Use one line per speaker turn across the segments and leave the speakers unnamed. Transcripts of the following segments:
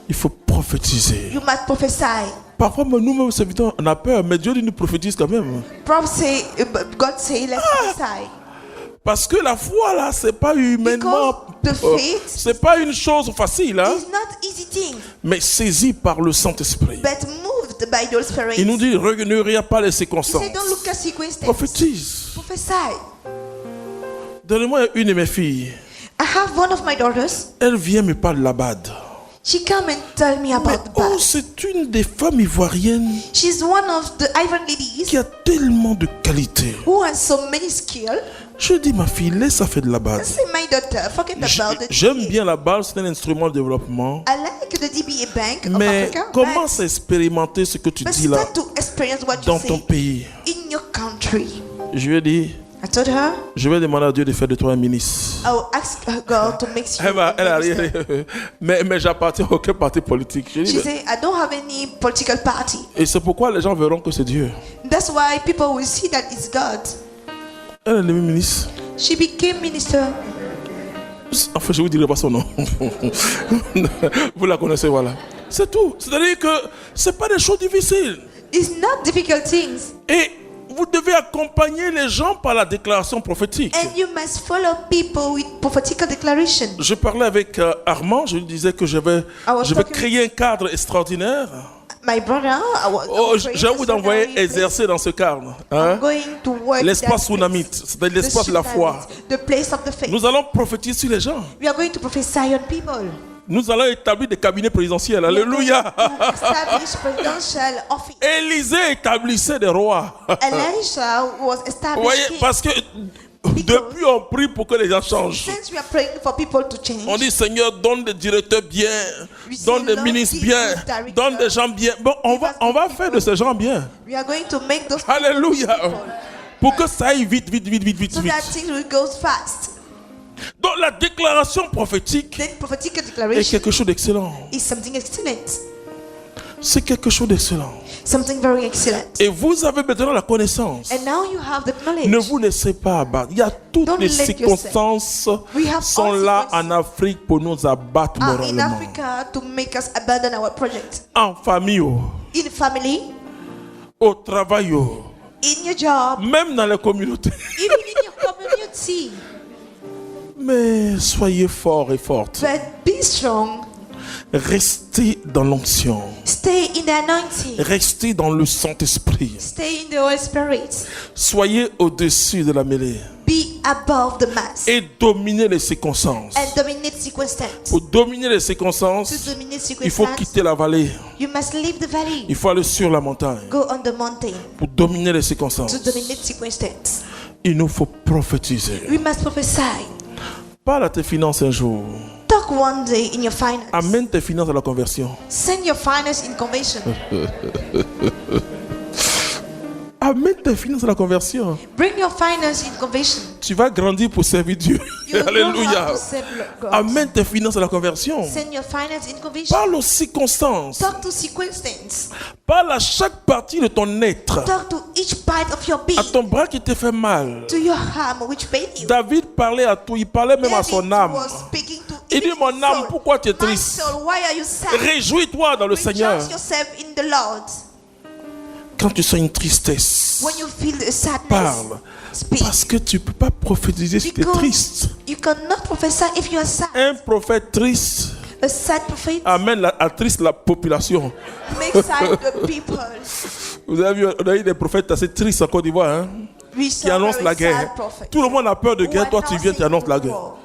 Il faut prophétiser.
You must prophesy.
Parfois, nous-mêmes, serviteurs, on a peur, mais Dieu dit nous prophétise quand même.
God say, let's prophesy.
Parce que la foi, là, c'est pas humainement... c'est pas une chose facile, hein?
It's not easy thing.
Mais saisi par le Saint-Esprit.
But moved by the Spirit.
Il nous dit, ne regarde pas les circonstances.
He said, don't look at circumstances.
Prophétise.
Prophesy.
Donnez-moi une de mes filles.
I have one of my daughters.
Elle vient me parler de la BAD.
She come and tell me about the
Oh,
bad.
c'est une des femmes ivoiriennes
She's one of the Ivory ladies
qui a tellement de qualités.
who has so many skills.
Je dis, ma fille, laisse ça faire de la BAD.
I say, my daughter, forget about it.
J'aime bien la BAD, c'est un instrument de développement.
I like the DBA Bank of
Mais
Africa.
commence à expérimenter ce que tu
But
dis là
start to experience what
dans
you
ton
say
pays.
in your country.
Je lui ai dit,
I told her,
je vais demander à Dieu de faire de toi un ministre.
I will ask God to make you
Elle
a
a
minister.
rien. Mais j'appartiens à aucun parti politique. Je dis,
She said, I don't have any political party.
et c'est pourquoi les gens verront que c'est Dieu.
That's why people will see that it's God.
Elle est devenue ministre.
She became minister.
Enfin, je vous dirai pas son nom. Vous la connaissez, voilà. C'est tout. C'est-à-dire que c'est pas des choses difficiles.
It's not difficult things.
Et vous devez accompagner les gens par la déclaration prophétique.
And you must follow people with prophetical declaration.
Je parlais avec Armand, je lui disais que je vais créer un cadre extraordinaire.
My brother,
J'ai envie d'envoyer exercer dans ce cadre. Hein? L'espace tsunamite, c'est l'espace de la foi.
The place of the faith.
Nous allons prophétiser sur les gens.
We are going to prophesy on people.
Nous allons établir des cabinets présidentiels. Alléluia.
Establish presidential office.
Élisée établissait des rois.
Elisha was
Vous
established
voyez,
king.
parce que depuis on prie pour que les gens changent.
Since we are praying for people to change,
On dit Seigneur, donne des directeurs bien,
we say,
donne des
Lord,
ministres
give
bien,
good director.
donne des gens bien. Bon, on va faire de ces gens bien.
we are going to make those
Alléluia.
people
Pour que ça aille vite, vite, vite, vite, vite,
so
vite.
that things will go fast.
Donc la déclaration prophétique
Then prophetical
est
declaration
quelque chose d'excellent.
is something excellent.
C'est quelque chose d'excellent.
Something very excellent.
Et vous avez maintenant la connaissance.
And now you have the knowledge.
Ne vous laissez pas abattre. Il y a toutes
Don't
les
let
circonstances
We have
sont
all
là
circumstances.
en Afrique pour nous abattre
In
moralement.
Africa to make us abandon our project.
En famille,
In family,
au travail,
in your job,
même dans les communautés.
even in your community.
Mais soyez forts et fortes.
But be strong.
Restez dans l'onction.
Stay in the anointing.
Restez dans le Saint-Esprit.
Stay in the Holy Spirit.
Soyez au-dessus de la mêlée.
Be above the mass.
Et dominez les circonstances.
And dominate circumstance.
Pour dominer les
To
circonstances,
dominate
il faut
circumstance,
quitter la vallée.
you must leave the valley.
Il faut aller sur la montagne.
Go on the mountain.
Pour dominer les
To
circonstances,
dominate circumstance.
il nous faut prophétiser.
We must prophesy.
Parle à tes finances un jour.
Talk one day in your finance.
Amène tes finances à la conversion.
Send your finance in convention.
Amène tes finances à la conversion.
Bring your finance in convention.
Tu vas grandir pour servir Dieu.
You know
Alléluia.
how to serve God.
Amène tes finances à la conversion.
Send your finance in convention.
Parle aux circonstances.
Talk to circumstance.
Parle à chaque partie de ton être.
Talk to each part of your being.
À ton bras qui te fait mal.
To your arm which pain you.
David parlait à tout. Il parlait même à son
David
âme.
was speaking to
Il dit,
even
mon
his
âme,
soul.
pourquoi tu es
My
triste?
soul, why are you sad?
Réjouis-toi dans le Seigneur.
Rejoice yourself in the Lord.
Quand tu sens une tristesse,
When you feel the sadness,
parle.
speak.
Parce que tu ne peux pas prophétiser si tu es triste.
you cannot prophesy if you are sad.
Un prophète triste
A sad prophet
amène à triste la population.
makes sad the people.
Vous avez vu, on a eu des prophètes assez tristes en Côte d'Ivoire, hein,
We
qui
saw
annoncent la
very
guerre.
sad prophets
Tout le monde a peur de
who
guerre. Toi, tu viens, tu annonces la
announcing
guerre.
war.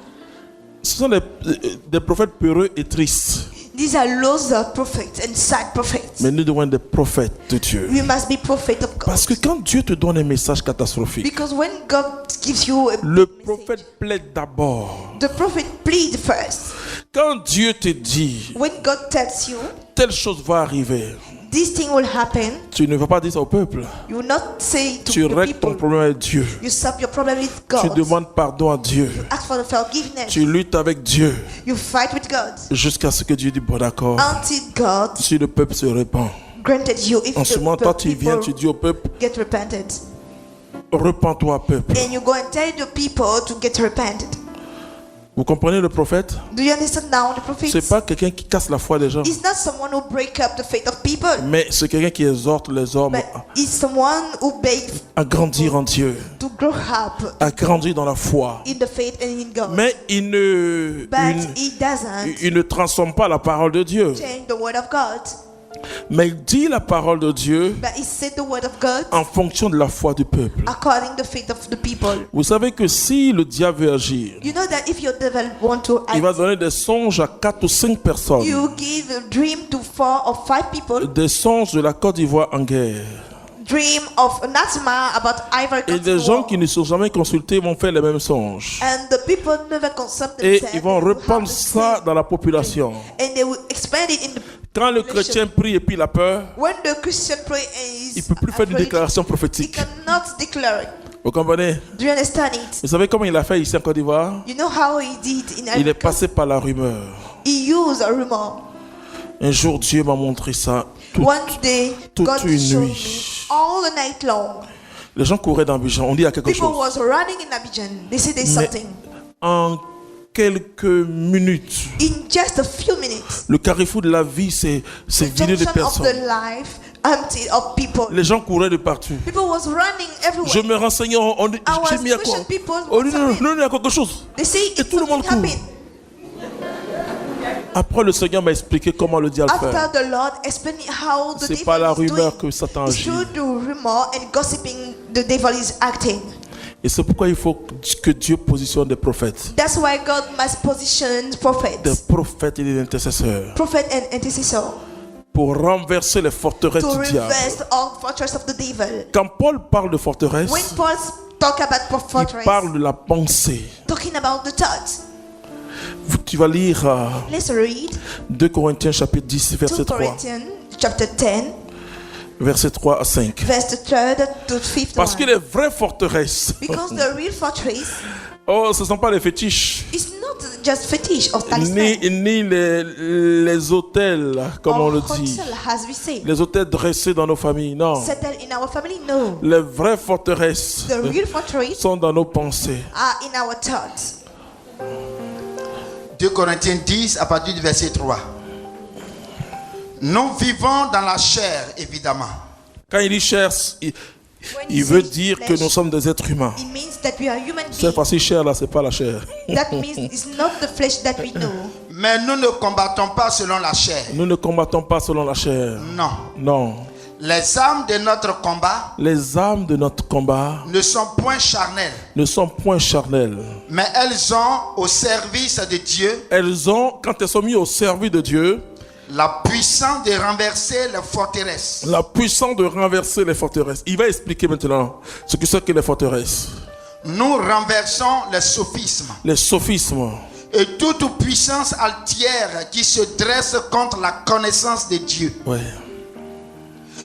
Ce sont des prophètes peureux et tristes.
These are loser prophets and sad prophets.
Mais nous devons être des prophètes de Dieu.
We must be prophets of God.
Parce que quand Dieu te donne un message catastrophique,
Because when God gives you a
le
big
prophète
message,
plaide d'abord.
the prophet plead first.
Quand Dieu te dit,
When God tells you
telle chose va arriver,
this thing will happen,
tu ne vas pas dire ça au peuple.
you will not say to
Tu
the
règles ton
people.
problème avec Dieu.
You solve your problem with
Tu
God.
demandes pardon à Dieu.
Ask for the forgiveness.
Tu luttes avec Dieu
You fight with God
jusqu'à ce que Dieu dise bon d'accord.
until God
Si le peuple se répand.
granted you. If
En ce moment, toi, tu viens,
people
tu dis au peuple,
get repented,
repens-toi, peuple.
and you go and tell the people to get repented.
Vous comprenez le prophète?
Do you understand now the prophet?
C'est pas quelqu'un qui casse la foi des gens,
He's not someone who break up the faith of people,
mais c'est quelqu'un qui exhorte les hommes
but he's someone who begs
à grandir en Dieu,
to grow up
à grandir dans la foi.
in the faith and in God.
Mais il ne transforme pas la parole de Dieu.
Change the word of God,
Mais il dit la parole de Dieu
but he said the word of God
en fonction de la foi du peuple.
according to the faith of the people.
Vous savez que si le diable veut agir,
You know that if your devil want to
il va
act,
donner des songes à 4 ou 5 personnes.
you give a dream to 4 or 5 people.
Des songes de la Côte d'Ivoire en guerre.
Dream of Natima about Ivory
Et
Coast
des gens
war.
qui ne sont jamais consultés vont faire les mêmes songes.
And the people never consult
Et
themselves.
ils vont
They will
répandre
have the
ça
same
dans la population.
and they will expand it in the
Quand le chrétien prie et puis il a peur,
when the Christian pray and
il
is
ne peut plus faire de
afraid,
déclaration
he
prophétique.
cannot declare it.
Vous comprenez?
Do you understand it?
Vous savez comment il a fait ici en Côte d'Ivoire?
You know how he did in
Il est
Africa?
passé par la rumeur.
He used a rumor.
Un jour, Dieu m'a montré ça. Tout-
One day,
toute
God
une
showed
nuit.
me all the night long.
Les gens couraient dans Abidjan. On dit il y a quelque
People
chose.
was running in Abidjan. They said there's
Mais
something.
en quelques minutes,
In just a few minutes,
le carrefour de la vie s'est
the
vidé de
junction of the
personnes.
life emptied of people.
Les gens couraient de partout.
People was running everywhere.
Je me renseignais, j'ai mis à quoi?
Christian people
On dit
was
non,
happening.
non, il y a quelque chose.
They say
Et tout le monde
something
court.
happened.
Après, le Seigneur m'a expliqué comment le diable fait.
After the Lord explained me how the
C'est pas
devil
la
is doing.
rumeur que Satan
It's
agit.
through the rumor and gossiping the devil is acting.
Et c'est pourquoi il faut que Dieu positionne des prophètes.
That's why God must position
Des
prophets,
prophètes et des intercesseurs.
prophet and intercessor,
Pour renverser les forteresses
to
du diable.
reverse all fortress of the devil.
Quand Paul parle de forteresse,
When Paul talk about
il
fortress,
parle de la pensée.
talking about the thoughts.
Tu vas lire
Let's read
2 Corinthiens chapitre 10,
2
verset 3.
Corinthians chapter 10,
Verset 3 à 5.
verse 3 to 5.
Parce que les vraies forteresses,
Because the real fortress
oh, ce ne sont pas les fétiches,
is not just fetish or
ni
talisman
les hôtels, comme on
or
le dit.
hotel, as we say.
Les hôtels dressés dans nos familles, non.
Settled in our family? No.
Les vraies forteresses
The real fortress
sont dans nos pensées.
are in our thoughts.
2 Corinthiens 10 à partir du verset 3. Nous vivons dans la chair, évidemment.
Quand il dit chair, il veut dire que nous sommes des êtres humains.
It means that we are human
Cette
beings.
fois-ci, chair là, c'est pas la chair.
That means it's not the flesh that we know.
Mais nous ne combattons pas selon la chair.
Nous ne combattons pas selon la chair.
Non.
Non.
Les armes de notre combat
Les armes de notre combat
ne sont point charnelles,
ne sont point charnelles.
mais elles sont au service de Dieu,
Elles ont, quand elles sont mises au service de Dieu,
la puissance de renverser les forteresses.
la puissance de renverser les forteresses. Il va expliquer maintenant ce que c'est que les forteresses.
Nous renversons les sophismes
Les sophismes
et toute puissance altière qui se dresse contre la connaissance de Dieu.
ouais.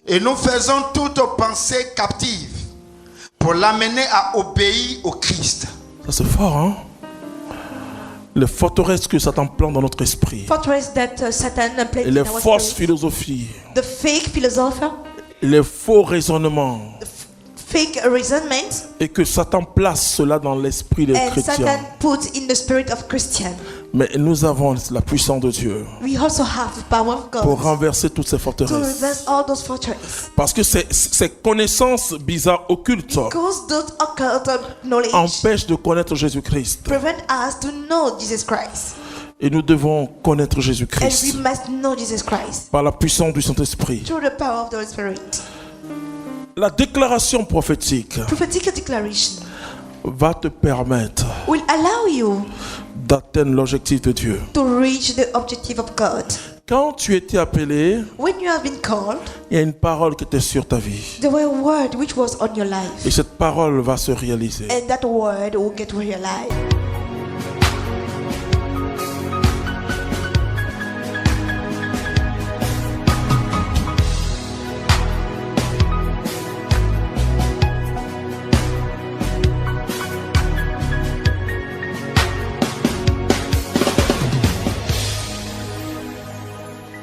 Et nous faisons toute pensée captive pour l'amener à obéir au Christ.
Ça c'est fort, hein? Les forteresses que Satan plante dans notre esprit.
Fortress that Satan
Et
placed
les
in our
fausses
spirit.
philosophies.
The fake philosopher,
Les faux raisonnements.
fake resentment,
Et que Satan place cela dans l'esprit des
and
chrétiens.
Satan put in the spirit of Christian.
Mais nous avons la puissance de Dieu
We also have the power of
pour
God
renverser toutes ces
to
forteresses.
reverse all those fortresses.
Parce que ces connaissances bizarres occultes
Because those occult knowledge
empêchent de connaître Jésus-Christ.
prevent us to know Jesus Christ.
Et nous devons connaître
And we
Jésus-Christ
must know Jesus Christ
par la puissance du Saint-Esprit.
through the power of the Holy Spirit.
La déclaration prophétique
Prophetic declaration
va te permettre
will allow you
d'atteindre l'objectif de Dieu.
to reach the objective of God.
Quand tu étais appelé,
When you have been called,
il y a une parole qui était sur ta vie.
there were a word which was on your life,
Et cette parole va se réaliser.
and that word will get realized.